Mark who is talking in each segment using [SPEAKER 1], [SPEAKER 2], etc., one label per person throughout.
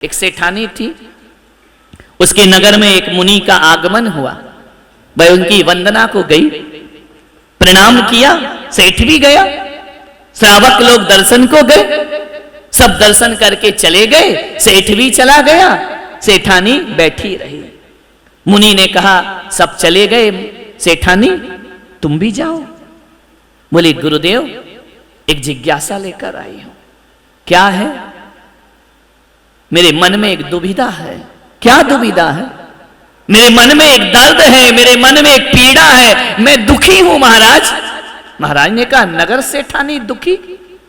[SPEAKER 1] एक सेठानी थी, उसके नगर में एक मुनि का आगमन हुआ। वह उनकी वंदना को गई, प्रणाम किया, सेठ भी गया, श्रावक लोग दर्शन को गए, सब दर्शन करके चले गए, सेठ भी चला गया, सेठानी बैठी रही। मुनि ने कहा सब चले गए, सेठानी तुम भी जाओ। बोले गुरुदेव एक जिज्ञासा लेकर आई हूं। क्या है? मेरे मन में एक दुविधा है। क्या दुविधा है? मेरे मन में एक दर्द है, मेरे मन में एक पीड़ा है, मैं दुखी हूं महाराज। महाराज ने कहा नगर सेठानी दुखी?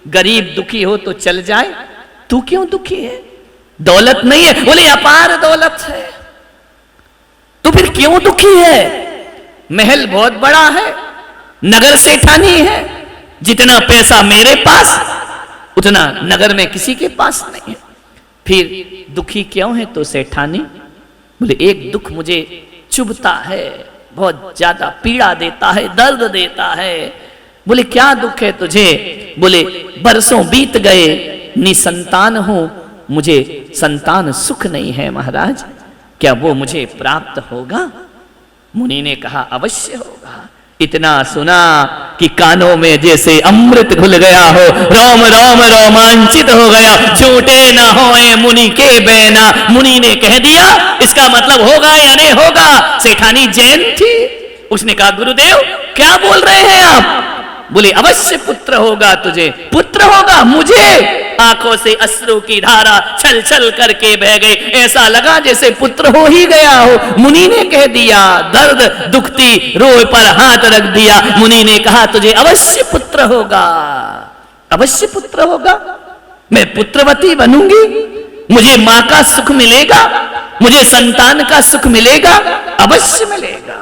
[SPEAKER 1] गरीब दुखी हो तो चल जाए, तू क्यों दुखी है? दौलत नहीं है? बोले अपार दौलत है। तो फिर क्यों दुखी है? महल बहुत बड़ा है, नगर सेठानी है, जितना पैसा मेरे पास उतना नगर में किसी के पास नहीं है। फिर दुखी क्यों है तो सेठानी? बोले एक दुख मुझे चुभता है, बहुत ज्यादा पीड़ा देता है, दर्द देता है। बोले क्या दुख है तुझे? बोले बरसों बीत गए, निसंतान हूं, मुझे संतान सुख नहीं है महाराज, क्या वो मुझे प्राप्त होगा? मुनि ने कहा अवश्य होगा। इतना सुना कि कानों में जैसे अमृत घुल गया हो, रोम रोम रोमांचित हो गया। झूठे ना होए मुनि के बैना। मुनि ने कह दिया इसका मतलब होगा या नहीं होगा। सेठानी जैन थी, उसने कहा गुरुदेव क्या बोल रहे हैं आप? बोले अवश्य पुत्र होगा तुझे। पुत्र होगा मुझे? आंखों से अश्रु की धारा छल छल करके बह गई, ऐसा लगा जैसे पुत्र हो ही गया हो। मुनि ने कह दिया, दर्द दुखती रोए पर हाथ रख दिया। मुनि ने कहा तुझे अवश्य पुत्र होगा, अवश्य पुत्र होगा, मैं पुत्रवती बनूंगी, मुझे मां का सुख मिलेगा, मुझे संतान का सुख मिलेगा, अवश्य मिलेगा।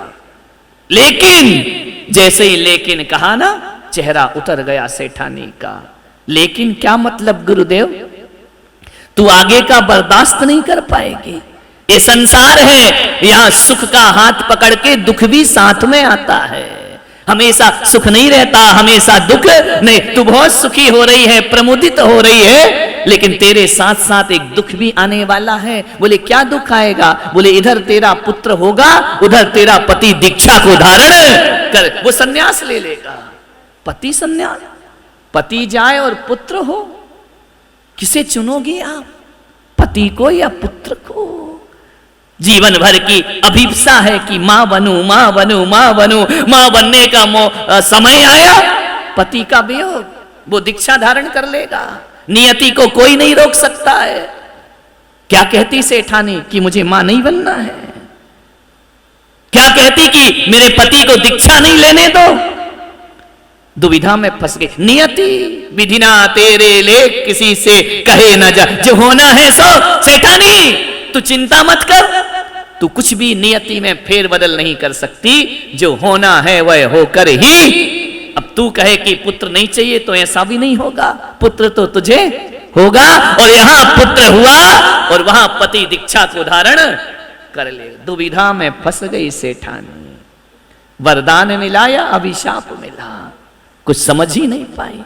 [SPEAKER 1] लेकिन जैसे ही लेकिन कहा ना, चेहरा उतर गया सेठानी का। लेकिन क्या मतलब गुरुदेव? तू आगे का बर्दाश्त नहीं कर पाएगी। ये संसार है, यहां सुख का हाथ पकड़ के दुख भी साथ में आता है। हमेशा सुख नहीं रहता, हमेशा दुख नहीं। तू बहुत सुखी हो रही है, प्रमुदित हो रही है, लेकिन तेरे साथ साथ एक दुख भी आने वाला है। बोले क्या दुख आएगा? बोले इधर तेरा पुत्र होगा, उधर तेरा पति दीक्षा को धारण कर वो सन्यास ले लेगा। पति सन्यास, पति जाए और पुत्र हो, किसे चुनोगी आप? पति को या पुत्र को? जीवन भर की अभिप्सा है कि मां बनूं, मां बनूं, मां बनूं। मां बनने का समय आया, पति का वियोग, वो दीक्षा धारण कर लेगा। नियति को कोई नहीं रोक सकता है। क्या कहती सेठानी कि मुझे मां नहीं बनना है? क्या कहती कि मेरे पति को दीक्षा नहीं लेने दो? दुविधा में फंस गई। नियति विधिना तेरे लेख किसी से कहे न जा, जो होना है सो। सेठानी तू चिंता मत कर, तू कुछ भी नियति में फेर बदल नहीं कर सकती। जो होना है वह होकर ही। अब तू कहे कि पुत्र नहीं चाहिए तो ऐसा भी नहीं होगा, पुत्र तो तुझे होगा। और यहां पुत्र हुआ और वहां पति दीक्षा को धारण कर ले। दुविधा में फंस गई सेठानी। वरदान मिला या अभिशाप मिला, कुछ समझ ही नहीं पाई।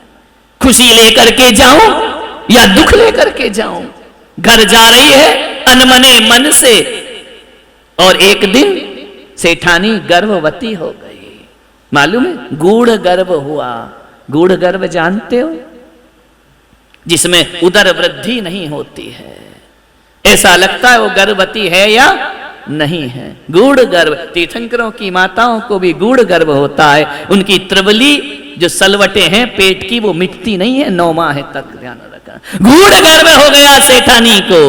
[SPEAKER 1] खुशी लेकर के जाऊं या दुख लेकर के जाऊं? घर जा रही है अनमने मन से, और एक दिन सेठानी गर्भवती हो गई। मालूम है? गूढ़ गर्भ हुआ। गूढ़ गर्भ जानते हो? जिसमें उदर वृद्धि नहीं होती है, ऐसा लगता है वो गर्भवती है या नहीं है। गूढ़ गर्भ, तीर्थंकरों की माताओं को भी गूढ़ गर्भ होता है। उनकी त्रिवली जो सलवटे हैं पेट की, वो मिटती नहीं है 9 माह तक, ध्यान रखना। गूढ़ गर्भ हो गया सेठानी को।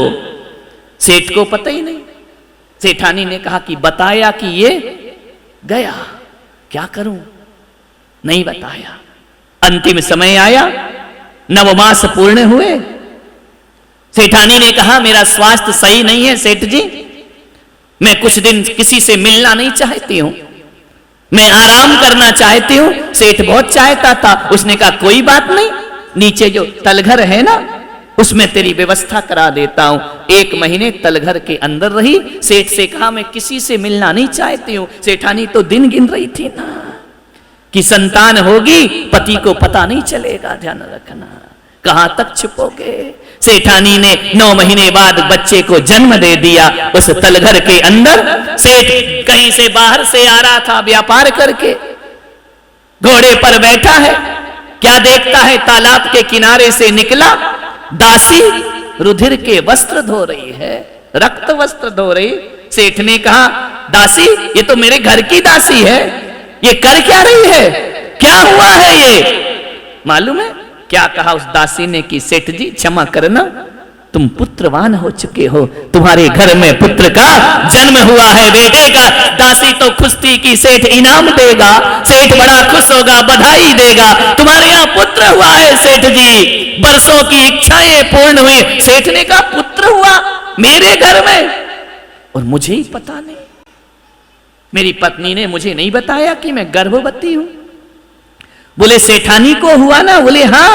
[SPEAKER 1] सेठ को पता ही नहीं। सेठानी ने कहा कि बताया कि ये गया, क्या करूं? नहीं बताया। अंतिम समय आया, 9 मास पूर्ण हुए। सेठानी ने कहा मेरा स्वास्थ्य सही नहीं है सेठ जी, मैं कुछ दिन किसी से मिलना नहीं चाहती हूं, मैं आराम करना चाहती हूं। सेठ बहुत चाहता था। उसने कहा कोई बात नहीं, नीचे जो तलघर है ना, उसमें तेरी व्यवस्था करा देता हूं। 1 महीने तलघर के अंदर रही। सेठ से कहा मैं किसी से मिलना नहीं चाहती हूं। सेठानी तो दिन गिन रही थी ना कि संतान होगी, पति को पता नहीं चलेगा, ध्यान रखना। कहां तक छुपोगे? सेठानी ने 9 महीने बाद बच्चे को जन्म दे दिया। उस तलघर के अंदर सेठ कहीं से बाहर से आ रहा था व्यापार करके, घोड़े पर बैठा है, क्या देखता है तालाब के किनारे से निकला दासी रुधिर के वस्त्र धो रही है, रक्त वस्त्र धो रही। सेठ ने कहा, दासी ये तो मेरे घर की दासी है, ये कर क्या रही है, क्या हुआ है ये? मालूम है क्या कहा उस दासी ने कि सेठ जी क्षमा करना, तुम पुत्रवान हो चुके हो, तुम्हारे घर में पुत्र का जन्म हुआ है, बेटे का। दासी तो खुश थी कि सेठ इनाम देगा, सेठ बड़ा खुश होगा, बधाई देगा, तुम्हारे यहाँ पुत्र हुआ है सेठ जी, बरसों की इच्छाएं पूर्ण हुई। सेठ ने कहा, पुत्र हुआ मेरे घर में और मुझे ही पता नहीं, मेरी पत्नी ने मुझे नहीं बताया कि मैं गर्भवती हूं। बोले सेठानी को हुआ ना? बोले हाँ।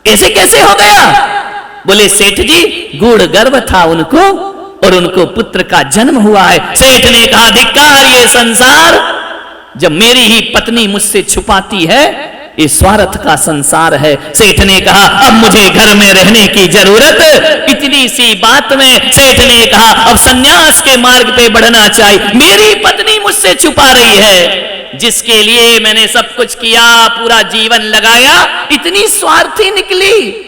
[SPEAKER 1] ऐसे कैसे हो गया? बोले सेठ जी गूढ़ गर्भ था उनको और उनको पुत्र का जन्म हुआ है। सेठ ने कहा, धिक्कार ये संसार, जब मेरी ही पत्नी मुझसे छुपाती है, ये स्वार्थ का संसार है। सेठ ने कहा, अब मुझे घर में रहने की जरूरत, इतनी सी बात में सेठ ने कहा अब सन्यास के मार्ग पे बढ़ना चाहिए। मेरी पत्नी मुझसे छुपा रही है, जिसके लिए मैंने सब कुछ किया, पूरा जीवन लगाया, इतनी स्वार्थी निकली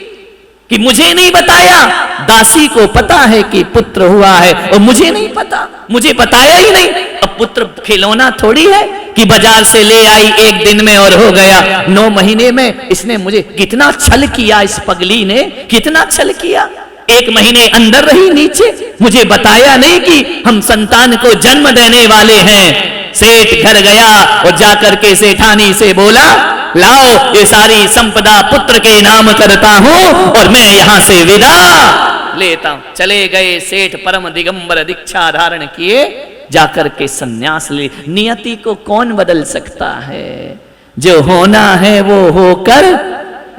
[SPEAKER 1] कि मुझे नहीं बताया। दासी को पता है कि पुत्र हुआ है और मुझे नहीं पता, मुझे बताया ही नहीं। अब पुत्र खिलौना थोड़ी है कि बाजार से ले आई एक दिन में और हो गया। 9 महीने में इसने मुझे कितना छल किया, इस पगली ने कितना छल किया। 1 महीने अंदर रही नीचे, मुझे बताया नहीं कि हम संतान को जन्म देने वाले हैं। सेठ घर गया और जाकर के सेठानी से बोला, लाओ ये सारी संपदा पुत्र के नाम करता हूं और मैं यहां से विदा लेता हूं। चले गए सेठ परम दिगंबर दीक्षा धारण किए, जाकर के सन्यास ले। नियति को कौन बदल सकता है? जो होना है वो होकर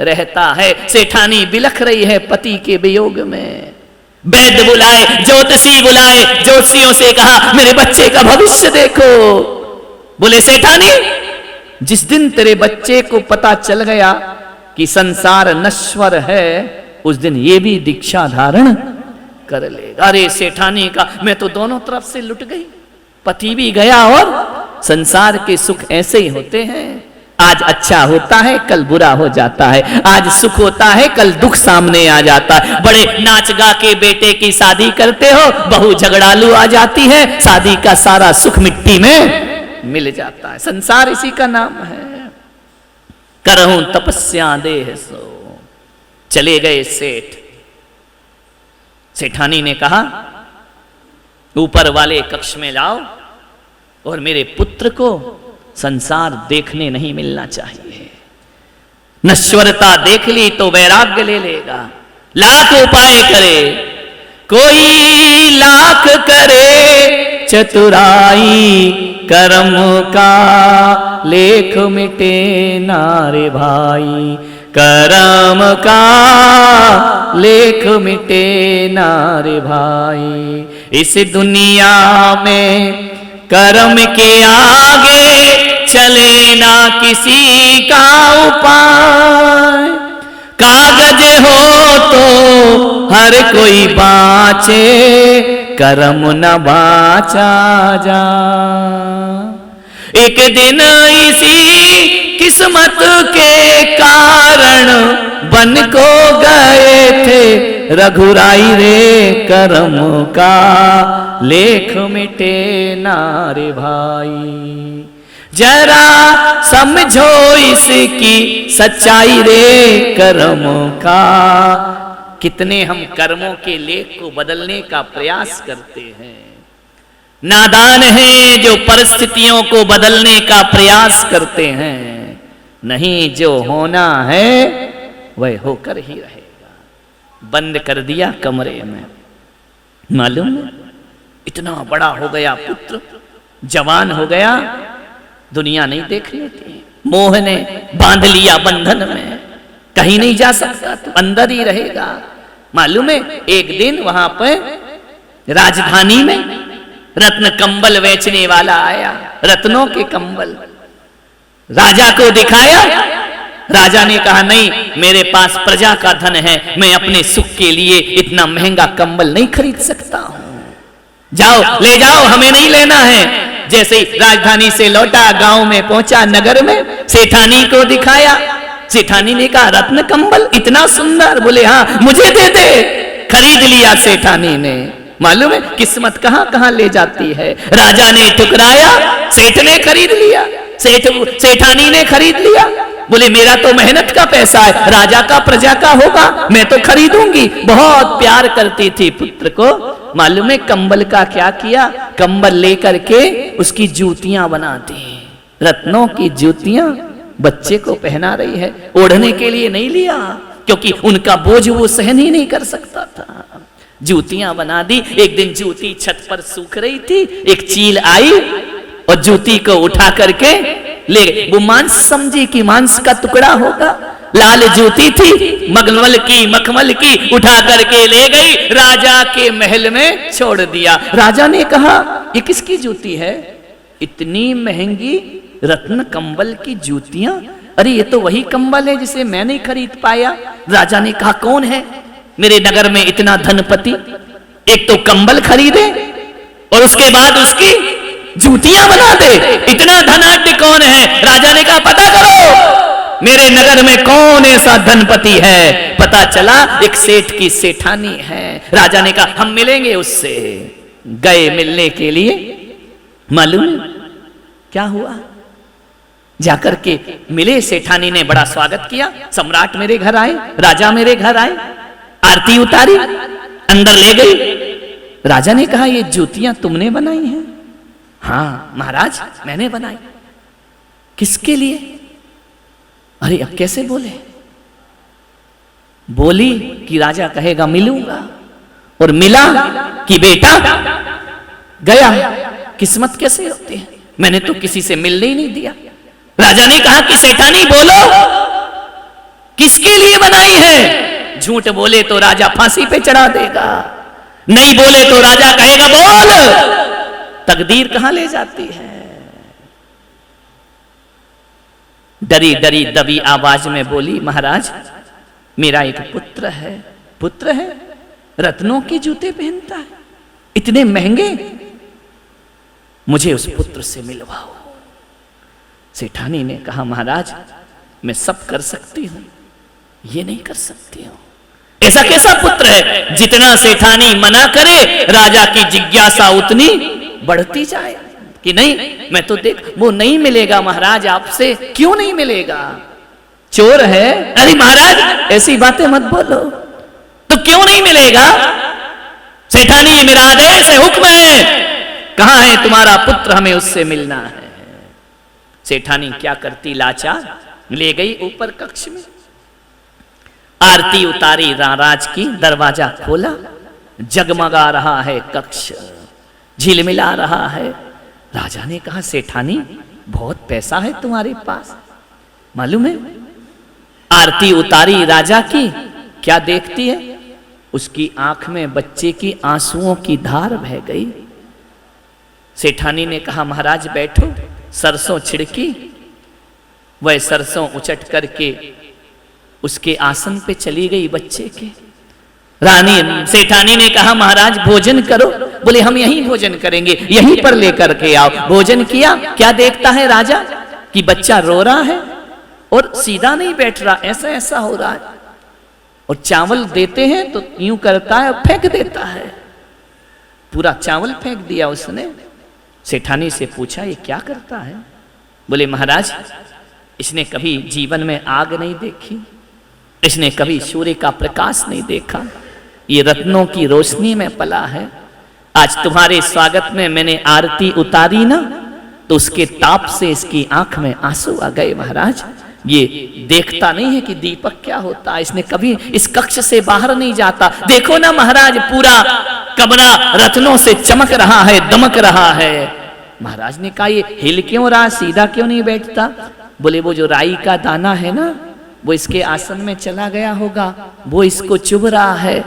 [SPEAKER 1] रहता है। सेठानी बिलख रही है पति के वियोग में। वैद्य बुलाए, ज्योतिषी बुलाए, ज्योतिषियों से कहा मेरे बच्चे का भविष्य देखो। बोले सेठानी जिस दिन तेरे बच्चे को पता चल गया कि संसार नश्वर है, उस दिन ये भी दीक्षा धारण कर लेगा। अरे सेठानी का मैं तो दोनों तरफ से लुट गई, पति भी गया और संसार के सुख ऐसे ही होते हैं। आज अच्छा होता है कल बुरा हो जाता है, आज सुख होता है कल दुख सामने आ जाता है। बड़े नाच गा के बेटे की शादी करते हो, बहू झगड़ालू आ जाती है, शादी का सारा सुख मिट्टी में मिल जाता है। संसार इसी का नाम है। करहूं तपस्या देह सो। चले गए सेठ। सेठानी ने कहा ऊपर वाले कक्ष में लाओ और मेरे पुत्र को संसार देखने नहीं मिलना चाहिए। नश्वरता देख ली तो वैराग्य ले लेगा। लाख उपाय करे, कोई लाख करे चतुराई, कर्म का लेख मिटे नारे भाई, कर्म का लेख मिटे नारे भाई। इस दुनिया में कर्म के आगे चले ना किसी का उपाय। कागज हो तो हर कोई बाँचे, कर्म न बाँचा जा। एक दिन इसी किस्मत के कारण बन को गए थे रघुराई रे, कर्म का लेख मिटे नारे भाई। जरा समझो इसकी सच्चाई रे, कर्म का। कितने हम कर्मों के लेख को बदलने का प्रयास करते हैं। नादान हैं जो परिस्थितियों को बदलने का प्रयास करते हैं। नहीं, जो होना है वह होकर ही रहेगा। बंद कर दिया कमरे में, मालूम इतना बड़ा हो गया पुत्र, जवान हो गया, दुनिया नहीं देख लेती। मोह ने बांध लिया बंधन में, कहीं नहीं जा सकता, तो अंदर ही रहेगा। मालूम है एक दिन वहां पर राजधानी में रत्न कंबल बेचने वाला आया। रत्नों के कंबल राजा को दिखाया, राजा ने कहा नहीं, मेरे पास प्रजा का धन है, मैं अपने सुख के लिए इतना महंगा कंबल नहीं खरीद सकता हूं। जाओ ले जाओ, हमें नहीं लेना है। जैसे ही राजधानी से लौटा, गांव में पहुंचा, नगर में सेठानी को दिखाया। सेठानी ने कहा रत्न कंबल इतना सुंदर। बोले हाँ मुझे दे दे। खरीद लिया सेठानी ने। मालूम है किस्मत कहां कहां ले जाती है। राजा ने ठुकराया, सेठ ने खरीद लिया, सेठानी ने खरीद लिया। बोले मेरा तो मेहनत का पैसा है, राजा का प्रजा का होगा, मैं तो खरीदूंगी। बहुत प्यार करती थी पुत्र को। मालूम है कंबल का क्या किया? कंबल लेकर के उसकी जूतियां बना दी, रत्नों की जूतियां बच्चे को पहना रही है। ओढ़ने के लिए नहीं लिया, क्योंकि उनका बोझ वो सहन ही नहीं कर सकता था। जूतियां बना दी। एक दिन जूती छत पर सूख रही थी, एक चील आई और जूती को उठा करके ले गई। वो मांस समझी कि मांस का टुकड़ा होगा। लाल जूती थी, मखमल की उठा करके ले गई, राजा के महल में छोड़ दिया। राजा ने कहा ये किसकी जूती है? इतनी महंगी रत्न कंबल की जूतियां? अरे ये तो वही कंबल है जिसे मैं नहीं खरीद पाया। राजा ने कहा कौन है मेरे नगर में इतना धनपति, एक तो कंबल खरीदे और उसके बाद उसकी जूतियां बना दे। इतना धनाढ्य कौन है? राजा ने कहा पता करो मेरे नगर में कौन ऐसा धनपति है। पता चला एक सेठ की सेठानी है। राजा ने कहा हम मिलेंगे उससे। गए मिलने के लिए। मालूम क्या हुआ? जाकर के मिले। सेठानी ने बड़ा स्वागत किया। सम्राट मेरे घर आए, राजा मेरे घर आए, आरती उतारी, अंदर ले गई। राजा ने कहा ये जूतियां तुमने बनाई हैं? हाँ महाराज मैंने बनाई। किसके लिए? अरे अब कैसे बोले? बोली कि राजा कहेगा मिलूंगा, और मिला कि बेटा गया। किस्मत कैसे होती है? मैंने तो किसी से मिलने ही नहीं दिया। राजा ने कहा कि सेठानी बोलो किसके लिए बनाई है? झूठ बोले तो राजा फांसी पे चढ़ा देगा, नहीं बोले तो राजा कहेगा बोल। तकदीर कहां ले जाती है। डरी डरी दबी आवाज में बोली महाराज मेरा एक पुत्र है। पुत्र है? रत्नों के जूते पहनता है, इतने महंगे, मुझे उस पुत्र से मिलवाओ। सेठानी ने कहा महाराज मैं सब कर सकती हूं, ये नहीं कर सकती हूं। ऐसा कैसा पुत्र है? जितना सेठानी मना करे राजा की जिज्ञासा उतनी बढ़ती जाए कि नहीं मैं तो देख वो नहीं मिलेगा महाराज आपसे। क्यों नहीं मिलेगा? चोर है? अरे महाराज ऐसी बातें मत बोलो। तो क्यों नहीं मिलेगा? सेठानी मेरा आदेश है, हुक्म है, कहां है तुम्हारा पुत्र, हमें उससे मिलना है। सेठानी क्या करती लाचार, ले गई ऊपर कक्ष में, आरती उतारी राज की, दरवाजा खोला, जगमगा रहा है कक्ष, झिलमिला रहा है। राजा ने कहा सेठानी बहुत पैसा है तुम्हारे पास, मालूम है? आरती उतारी राजा की, क्या देखती है? उसकी आंख में बच्चे की आंसुओं की धार बह गई। सेठानी ने कहा महाराज बैठो। सरसों छिड़की, वह सरसों उचट करके उसके आसन पे चली गई बच्चे के। रानी सेठानी ने कहा महाराज भोजन करो। बोले हम यहीं भोजन करेंगे, यहीं पर लेकर के आओ। भोजन किया। क्या देखता है राजा कि बच्चा रो रहा है और सीधा नहीं बैठ रहा, ऐसा ऐसा हो रहा है। और चावल देते हैं तो यूं करता है, फेंक देता है। पूरा चावल फेंक दिया उसने। सेठानी से पूछा ये क्या करता है? बोले महाराज इसने कभी जीवन में आग नहीं देखी, इसने कभी सूर्य का प्रकाश नहीं देखा, ये रत्नों की रोशनी में पला है। आज तुम्हारे स्वागत में मैंने आरती उतारी ना, तो उसके ताप से इसकी आंख में आंसू आ गए। महाराज ये देखता नहीं है कि दीपक क्या होता है, इसने कभी इस कक्ष से बाहर नहीं जाता। देखो ना महाराज पूरा कमरा रत्नों से चमक रहा है, दमक रहा है। महाराज ने कहा ये हिल क्यों रहा, सीधा क्यों नहीं बैठता? बोले वो जो राई का दाना है ना, वो इसके आसन में चला गया होगा, वो इसको चुभ रहा है।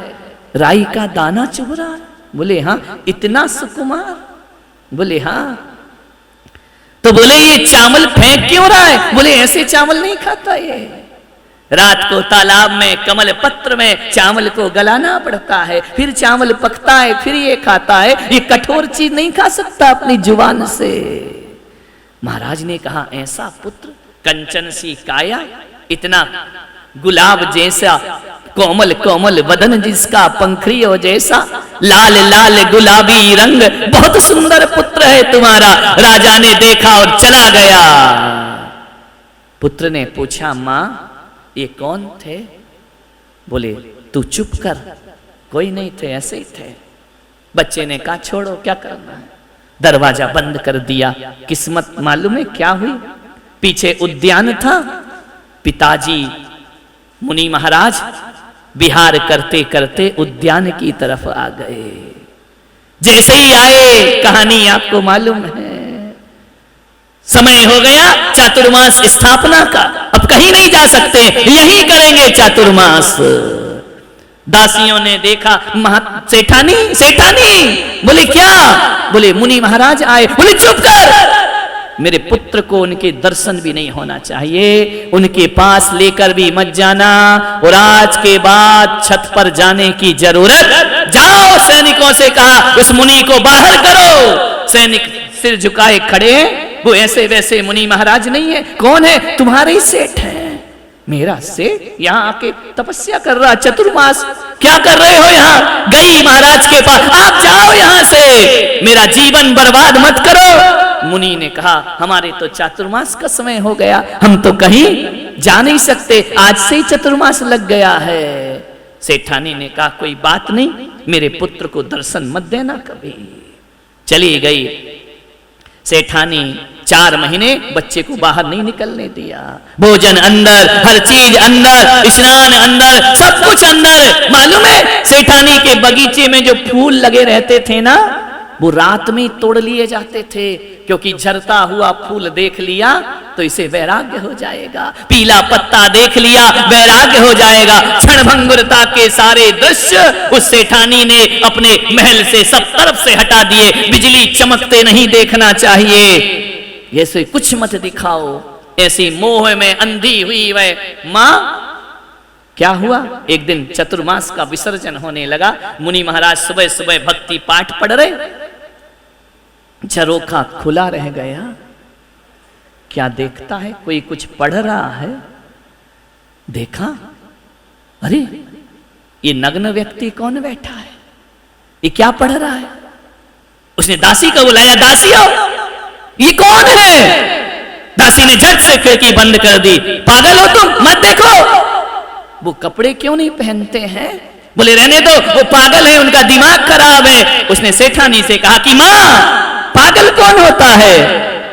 [SPEAKER 1] राई का दाना चुभ रहा है? बोले हाँ। इतना सुकुमार? बोले हाँ। तो बोले ये चावल फेंक क्यों रहा है? बोले ऐसे चावल नहीं खाता ये, रात को तालाब में कमल पत्र में चावल को गलाना पड़ता है, फिर चावल पकता है, फिर ये खाता है। ये कठोर चीज नहीं खा सकता अपनी जुबान से। महाराज ने कहा ऐसा पुत्र, कंचन सी काया, इतना गुलाब जैसा कोमल कोमल वदन जिसका, पंखड़ियों जैसा लाल लाल गुलाबी रंग, बहुत सुंदर पुत्र है तुम्हारा। राजा ने देखा और चला गया। पुत्र ने पूछा मां ये कौन थे? बोले तू चुप कर, कोई नहीं थे, ऐसे ही थे। बच्चे ने कहा छोड़ो क्या करना है, दरवाजा बंद कर दिया। किस्मत मालूम है क्या हुई? पीछे उद्यान था, पिताजी मुनि महाराज विहार करते करते उद्यान की तरफ आ गए। जैसे ही आए, कहानी आपको मालूम है, समय हो गया चातुर्मास स्थापना का, अब कहीं नहीं जा सकते, यहीं करेंगे चातुर्मास। दासियों ने देखा, सेठानी सेठानी। बोले क्या? बोले मुनि महाराज आए। बोले चुप कर, मेरे पुत्र को उनके दर्शन भी नहीं होना चाहिए, उनके पास लेकर भी मत जाना, और आज के बाद छत पर जाने की जरूरत। जाओ, सैनिकों से कहा उस मुनि को बाहर करो। सैनिक सिर झुकाए खड़े हैं, वो ऐसे वैसे मुनि महाराज नहीं है। कौन है? तुम्हारे ही सेठ है। मेरा सेठ यहाँ आके तपस्या कर रहा, चतुर्मास क्या कर रहे हो यहाँ? गई महाराज के पास, आप जाओ यहाँ से, मेरा जीवन बर्बाद मत करो। मुनि ने कहा हमारे तो चातुर्मास का समय हो गया, हम तो कहीं जा नहीं सकते, आज से ही चतुर्मास लग गया है। सेठानी ने कहा कोई बात नहीं, मेरे पुत्र को दर्शन मत देना कभी। चली गई सेठानी। 4 महीने बच्चे को बाहर नहीं निकलने दिया। भोजन अंदर, हर चीज अंदर, स्नान अंदर, सब कुछ अंदर। मालूम है सेठानी के बगीचे में जो फूल लगे रहते थे ना, वो रात में तोड़ लिए जाते थे, क्योंकि झरता हुआ फूल देख लिया तो इसे वैराग्य हो जाएगा। पीला पत्ता देख लिया, वैराग्य हो जाएगा। क्षणभंगुरता के सारे दृश्य उस सेठानी ने अपने महल से सब तरफ से हटा दिए। बिजली चमकते नहीं देखना चाहिए, ऐसे कुछ मत दिखाओ। ऐसी मोह में अंधी हुई वह मां। क्या हुआ? एक दिन चतुर्मास का विसर्जन होने लगा। मुनि महाराज सुबह सुबह भक्ति पाठ पढ़ रहे, झरोखा खुला रह गया। क्या देखता है? कोई कुछ पढ़ रहा है। देखा, अरे ये नग्न व्यक्ति कौन बैठा है, ये क्या पढ़ रहा है? उसने दासी को बुलाया, दासियों ये कौन है? दासी ने झट से खिड़की बंद कर दी। पागल हो तुम, मत देखो। वो कपड़े क्यों नहीं पहनते हैं? बोले रहने दो, वो पागल है, उनका दिमाग खराब है। उसने सेठानी से कहा कि मां पागल कौन होता है?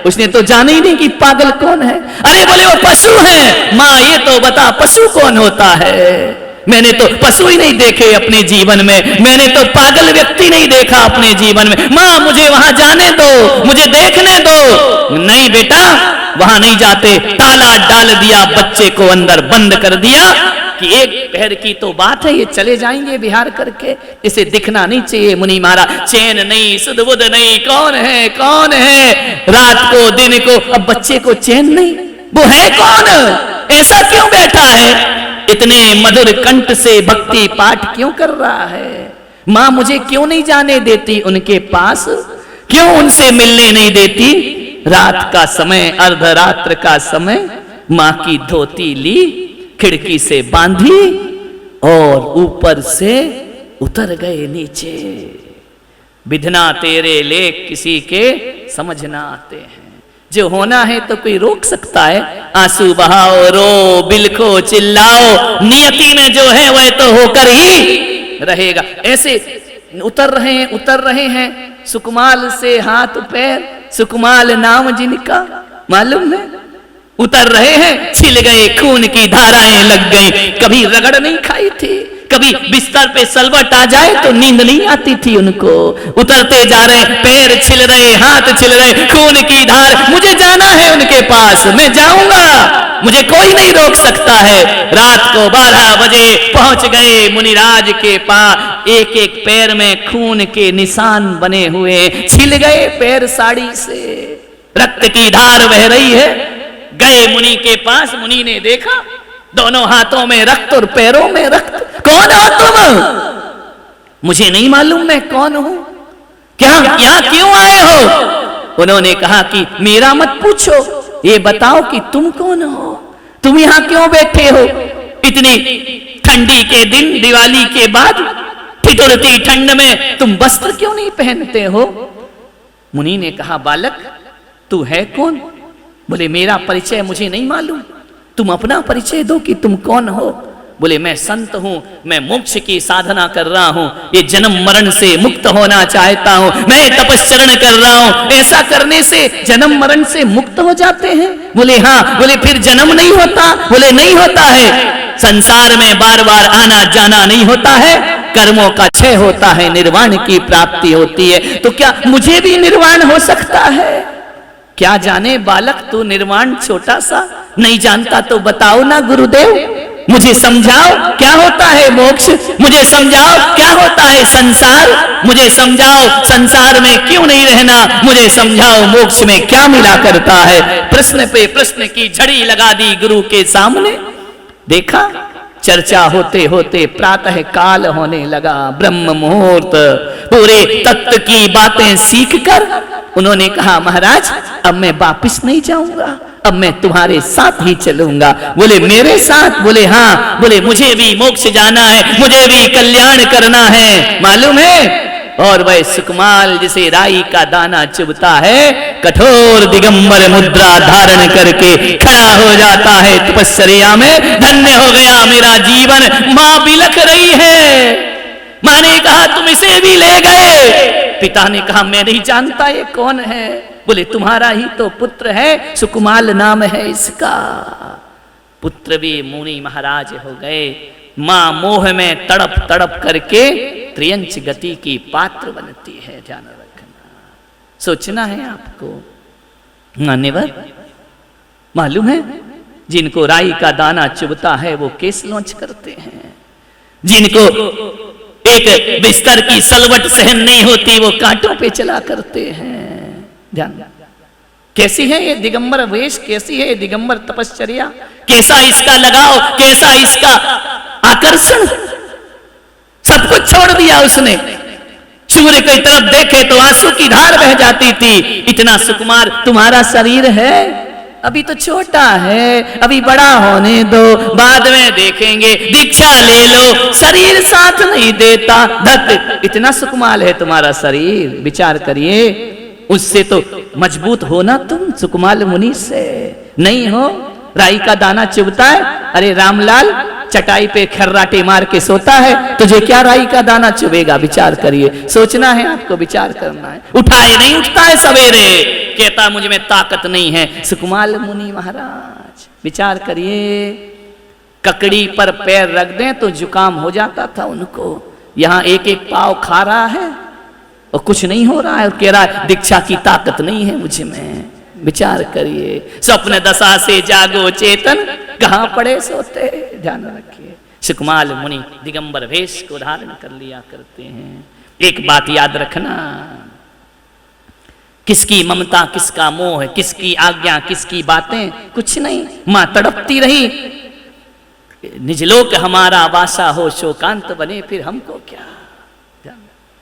[SPEAKER 1] उसने तो जाना ही नहीं कि पागल कौन है। अरे बोले वो पशु है। मां ये तो बता पशु कौन होता है? मैंने तो पशु ही नहीं देखे अपने जीवन में, मैंने तो पागल व्यक्ति नहीं देखा अपने जीवन में। मां मुझे वहां जाने दो, मुझे देखने दो। नहीं बेटा वहां नहीं जाते। ताला डाल दिया, बच्चे को अंदर बंद कर दिया कि एक पहर की तो बात है, ये चले जाएंगे विहार करके, इसे दिखना नहीं चाहिए। मुनि महाराज चैन नहीं, सुध-बुध नहीं, कौन है कौन है? रात को दिन को, अब बच्चे को चैन नहीं, वो है कौन? ऐसा क्यों बैठा है? इतने मधुर कंठ से भक्ति पाठ क्यों कर रहा है? मां मुझे क्यों नहीं जाने देती उनके पास, क्यों उनसे मिलने नहीं देती? रात का समय, अर्धरात्र का समय, मां की धोती ली, खिड़की से बांधी और ऊपर से उतर गए नीचे। विधना तेरे लेख किसी के समझ ना आते हैं। जो होना है तो कोई रोक सकता है? आंसू बहाओ, रो, बिलखो, चिल्लाओ, नियति ने जो है वह तो होकर ही रहेगा। ऐसे उतर रहे हैं सुकमाल से हाथ पैर, सुकमाल नाम जिनका, मालूम है? उतर रहे हैं, छिल गए, खून की धाराएं लग गई। कभी रगड़ नहीं खाई थी, कभी बिस्तर पे सलवट आ जाए तो नींद नहीं आती थी उनको। उतरते जा रहे, पैर छिल रहे, हाथ छिल रहे, खून की धार। मुझे जाना है उनके पास, मैं जाऊंगा, मुझे कोई नहीं रोक सकता है। रात को 12 बजे पहुंच गए मुनिराज के पास। एक एक पैर में खून के निशान बने हुए, छिल गए पैर साड़ी से, रक्त की धार बह रही है। गए मुनि के पास, मुनि ने देखा दोनों हाथों में रक्त और पैरों में रक्त। कौन हो तुम? मुझे नहीं मालूम मैं कौन हूं। क्या यहां क्यों आए हो? उन्होंने कहा कि मेरा मत पूछो, ये बताओ कि तुम कौन हो, तुम यहां क्यों बैठे हो? इतनी ठंडी के दिन, दिवाली के बाद ठिठुरती ठंड में तुम वस्त्र क्यों नहीं पहनते हो? मुनि ने कहा, बालक तू है कौन? बोले, मेरा परिचय मुझे नहीं मालूम, तुम अपना परिचय दो कि तुम कौन हो। बोले, मैं संत हूं, मैं मोक्ष की साधना कर रहा हूं, ये जन्म मरण से मुक्त होना चाहता हूं, मैं तपस्चरण कर रहा हूं। ऐसा करने से जन्म मरण से मुक्त हो जाते हैं? बोले, हाँ। बोले, फिर जन्म नहीं होता? बोले, नहीं होता है। संसार में बार बार आना जाना नहीं होता है, कर्मों का क्षय होता है, निर्वाण की प्राप्ति होती है। तो क्या मुझे भी निर्वाण हो सकता है? क्या जाने बालक, तू निर्वाण छोटा सा नहीं जानता तो बताओ ना गुरुदेव, मुझे समझाओ क्या होता है मोक्ष, मुझे समझाओ क्या होता है संसार, मुझे समझाओ संसार में क्यों नहीं रहना, मुझे समझाओ मोक्ष में क्या मिला करता है। प्रश्न पे प्रश्न की झड़ी लगा दी गुरु के सामने। देखा, चर्चा होते होते प्रातः काल होने लगा, ब्रह्म मुहूर्त। पूरे तत्व की बातें सीखकर उन्होंने कहा, महाराज अब मैं वापिस नहीं जाऊंगा, अब मैं तुम्हारे साथ ही चलूंगा। बोले, मेरे साथ? बोले, हाँ। बोले, मुझे भी मोक्ष जाना है, मुझे भी कल्याण करना है, मालूम है। और वह सुकमाल जिसे राई का दाना चुभता है, कठोर दिगंबर मुद्रा धारण करके खड़ा हो जाता है तपस्या में। धन्य हो गया मेरा जीवन। मां बिलख रही है। मां ने कहा, तुम इसे भी ले गए? पिता ने कहा, मैं नहीं जानता ये कौन है। बोले, तुम्हारा ही तो पुत्र है, सुकुमाल नाम है इसका। पुत्र भी मुनि महाराज हो गए। मां मोह में तड़प तड़प करके त्रियंच गति की पात्र बनती है। ध्यान रखना, सोचना है आपको। मान्यवर, मालूम है जिनको राई का दाना चुभता है वो केस लॉन्च करते हैं, जिनको एक बिस्तर की सलवट सहन नहीं होती वो कांटों पे चला करते हैं। ध्यान, कैसी है ये दिगंबर वेश, कैसी है ये दिगंबर तपश्चर्या, कैसा इसका लगाव, कैसा इसका आकर्षण। सब कुछ छोड़ दिया उसने। सूर्य की तरफ देखे तो आंसू की धार बह जाती थी। इतना सुकुमार तुम्हारा शरीर है, अभी तो छोटा है, अभी बड़ा होने दो, बाद में देखेंगे, दीक्षा ले लो। शरीर साथ नहीं देता, धत इतना सुकुमार है तुम्हारा शरीर। विचार करिए, उससे तो मजबूत हो ना तुम, सुकुमार मुनि से नहीं हो। राई का दाना चुभता है, अरे रामलाल चटाई पे खर्राटे मार के सोता है, तुझे क्या राई का दाना चुभेगा? विचार करिए, सोचना है आपको, विचार करना है। उठाए नहीं उठता है सवेरे, कहता मुझ में ताकत नहीं है। सुकुमार मुनि महाराज, विचार करिए, ककड़ी पर पैर रख दें तो जुकाम हो जाता था उनको। यहां एक एक पाव खा रहा है और कुछ नहीं हो रहा है, और कह रहा है दीक्षा की ताकत नहीं है मुझ में। विचार करिए, स्वप्न दशा से जागो चेतन, कहां पड़े सोते। ध्यान रखिए, सुकुमार मुनि दिगंबर वेश को धारण कर लिया करते हैं। एक बात याद रखना, किसकी ममता, किसका मोह, किसकी आज्ञा, किसकी बातें, कुछ नहीं। मां तड़पती रही, निजलोक हमारा वासा हो, शोकांत बने फिर हमको क्या।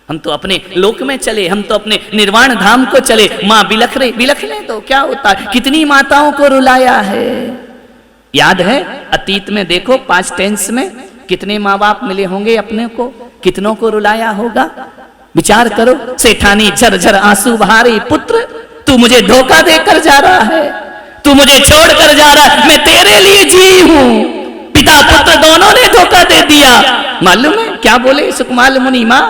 [SPEAKER 1] हम तो अपने लोक में चले, हम तो अपने निर्वाण धाम को चले। मां बिलख रही, बिलख ले तो क्या होता है। कितनी माताओं को रुलाया है, याद है? अतीत में देखो, पास्ट टेंस में कितने माँ बाप मिले होंगे अपने को, कितनों को रुलाया होगा। विचार करो, सेठानी झरझर आंसू बहा रही, पुत्र तू मुझे धोखा देकर जा रहा है, तू मुझे छोड़कर जा रहा है, मैं तेरे लिए जी हूं। पिता पुत्र दोनों ने धोखा दे दिया। मालूम है क्या बोले सुकुमार मुनि? मां,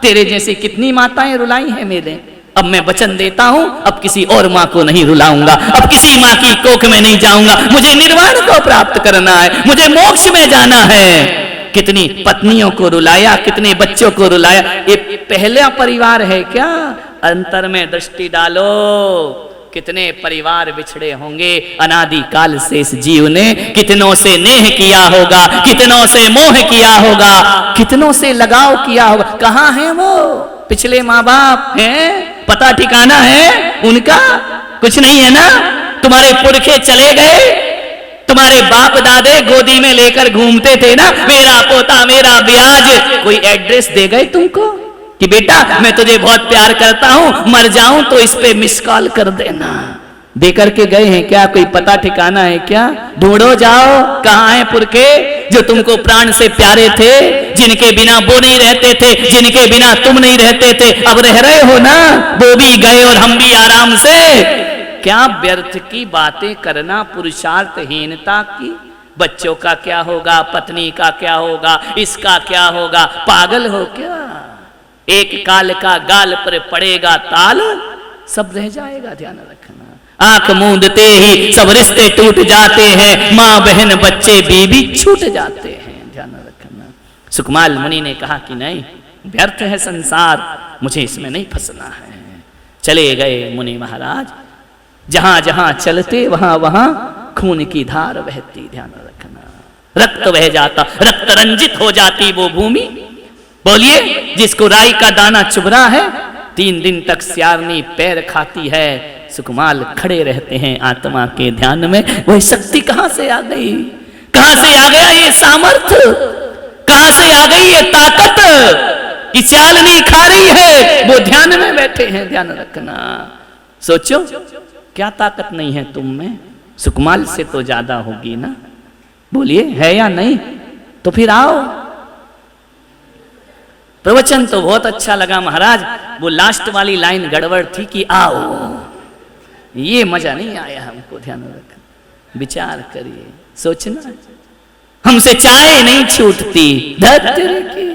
[SPEAKER 1] तेरे जैसी कितनी माताएं रुलाई हैं मेरे। अब मैं वचन देता हूं, अब किसी और मां को नहीं रुलाऊंगा, अब किसी मां की कोख में नहीं जाऊंगा। मुझे निर्वाण को प्राप्त करना है, मुझे मोक्ष में जाना है। कितनी पत्नियों को रुलाया, कितने बच्चों को रुलाया। ये पहला परिवार है क्या? अंतर में दृष्टि डालो, कितने परिवार बिछड़े होंगे। अनादि काल से इस जीव ने कितनों से नेह किया होगा, कितनों से मोह किया होगा, कितनों से लगाव किया होगा। कहाँ हैं वो पिछले माँ बाप? हैं? पता ठिकाना है उनका? कुछ नहीं है ना? तुम्हारे पुरखे चले गए, तुम्हारे बाप दादे गोदी में लेकर घूमते थे ना, मेरा पोता मेरा ब्याज। कोई एड्रेस दे गए तुमको कि बेटा मैं तुझे बहुत प्यार करता हूं, मर जाऊं तो इस पे मिस कॉल कर देना? दे करके गए हैं क्या? कोई पता ठिकाना है क्या? ढूंढो जाओ, कहां है पुरखे जो तुमको प्राण से प्यारे थे, जिनके बिना वो नहीं रहते थे, जिनके बिना तुम नहीं रहते थे। अब रह रहे हो ना, वो भी गए और हम भी आराम से। क्या व्यर्थ की बातें करना, पुरुषार्थहीनता की। बच्चों का क्या होगा, पत्नी का क्या होगा, इसका क्या होगा? पागल हो क्या? एक काल का गाल पर पड़ेगा ताल, सब रह जाएगा, ध्यान रखना। आंख मूंदते ही सब रिश्ते टूट जाते हैं, माँ बहन बच्चे बीबी छूट जाते हैं, ध्यान रखना। सुकमाल मुनि ने कहा कि नहीं, व्यर्थ है संसार, मुझे इसमें नहीं फंसना है। चले गए मुनि महाराज। जहां जहां चलते वहां वहां खून की धार बहती, ध्यान रखना। रक्त बह जाता, रक्त रंजित हो जाती वो भूमि। बोलिए, जिसको राई का दाना चुभ रहा है, 3 दिन तक स्यारनी पैर खाती है। सुकमाल खड़े रहते हैं आत्मा के ध्यान में। वह शक्ति कहां से आ गई? कहां से आ गया ये सामर्थ्य? कहां से आ गई ये ताकत कि स्यालनी खा रही है, वो ध्यान में बैठे हैं, ध्यान रखना। सोचो, क्या ताकत नहीं है तुम में? सुकमाल से तो ज्यादा होगी ना। बोलिए, है या नहीं? तो फिर आओ। प्रवचन तो बहुत अच्छा लगा महाराज, वो लास्ट वाली लाइन गड़बड़ थी कि आओ, ये मजा नहीं आया हमको, ध्यान रखना। विचार करिए, सोचना। हमसे चाय नहीं छूटती, धैर्य की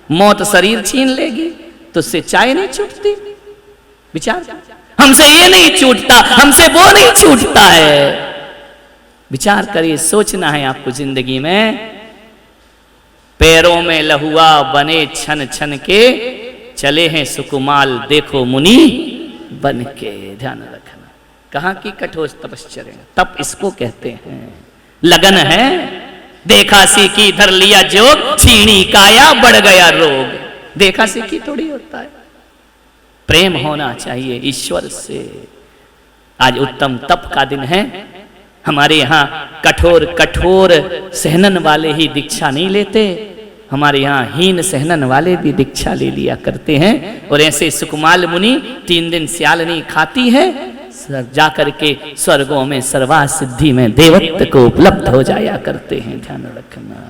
[SPEAKER 1] मौत शरीर छीन लेगी तो उससे चाय नहीं छूटती। विचार, हमसे ये नहीं छूटता, हमसे वो नहीं छूटता है। विचार करिए, सोचना है आपको जिंदगी में। पैरों में लहुआ बने छन छन के, चले हैं सुकुमाल देखो मुनि बन के, ध्यान रखना। कहां की कठोर तपश्चर्या, तप इसको कहते हैं। लगन है, देखा सीखी धर लिया जोग, छीनी काया बढ़ गया रोग। देखा सीखी थोड़ी होता है, प्रेम होना चाहिए ईश्वर से। आज उत्तम तप का दिन है। हमारे यहाँ कठोर कठोर सहनन वाले ही दीक्षा नहीं लेते, हमारे यहाँ हीन सहनन वाले भी दीक्षा ले लिया करते हैं। और ऐसे सुकुमाल मुनि 3 दिन स्यालनी खाती है, जाकर के स्वर्गों में सर्वा सिद्धि में देवत्व को उपलब्ध हो जाया करते हैं, ध्यान रखना।